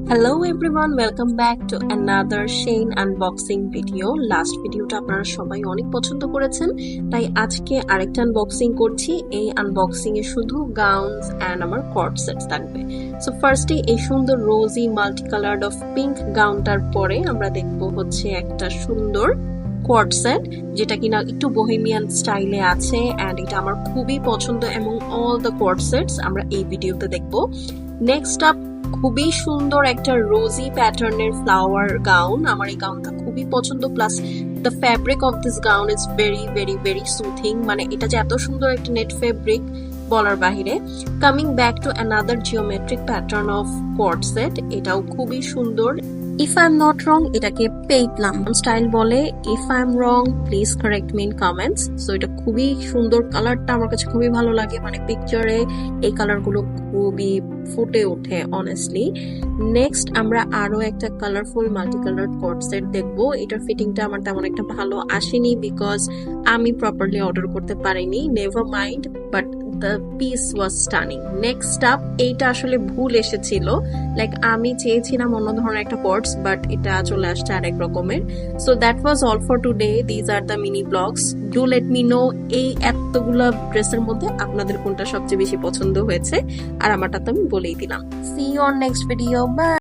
Hello everyone, welcome back to another Shein unboxing video. Last ভিডিওটা আপনারা সবাই অনেক পছন্দ করেছেন, তাই আজকে আরেকটা আনবক্সিং করছি। এই আনবক্সিং এ শুধু গাউনস এন্ড আমার কর্ড সেটস থাকবে। সো ফার্স্টে এই সুন্দর রোজি মাল্টি কালার্ড অফ পিঙ্ক গাউনটার পরে আমরা দেখব হচ্ছে একটা সুন্দর কোয়ার্ড সেট, যেটা কিনা একটু বোহেমিয়ান স্টাইলে আছে এন্ড এটা আমার খুবই পছন্দ এবং অল দ্য কোয়ার্ড সেটস আমরা এই ভিডিওতে দেখব। নেক্সট আপ খুবই সুন্দর একটা রোজি প্যাটার্নের ফ্লাওয়ার গাউন। আমার এই গাউনটা খুবই পছন্দ, plus the fabric of this gown is very very very soothing. মানে এটা যে এত সুন্দর একটা নেট ফ্যাব্রিক বলার বাহিরে। Coming back to another geometric pattern of co-ord set, এটাও খুবই সুন্দর। If I am not wrong এটাকে পেইপ্লাম স্টাইল বলে। If I am wrong please correct me in comments. So এটা খুবই সুন্দর, কালারটা আমার কাছে খুবই ভালো লাগে। মানে পিকচারে এই কালারগুলো খুবই ফুটে ওঠে অনেস্টলি। নেক্সট আমরা আরো একটা colourful multi colour coat set দেখবো। এটার ফিটিংটা আমার তেমন একটা ভালো আসেনি বিকজ আমি প্রপারলি অর্ডার করতে পারিনি। Never mind, but the piece was stunning. Next up, এইটা আসলে ভুল এসেছিল। লাইক আমি চেয়েছিলাম অন্য ধরনের একটা কোটস, বাট এটা চলে আসছে আরেক রকমের। So that was all for today. These are the mini blogs. Do let me know এই এতগুলা ড্রেসের মধ্যে আপনাদের কোনটা সবচেয়ে বেশি পছন্দ হয়েছে, আর আমারটা তো আমি বলেই দিলাম। See you on next video, by.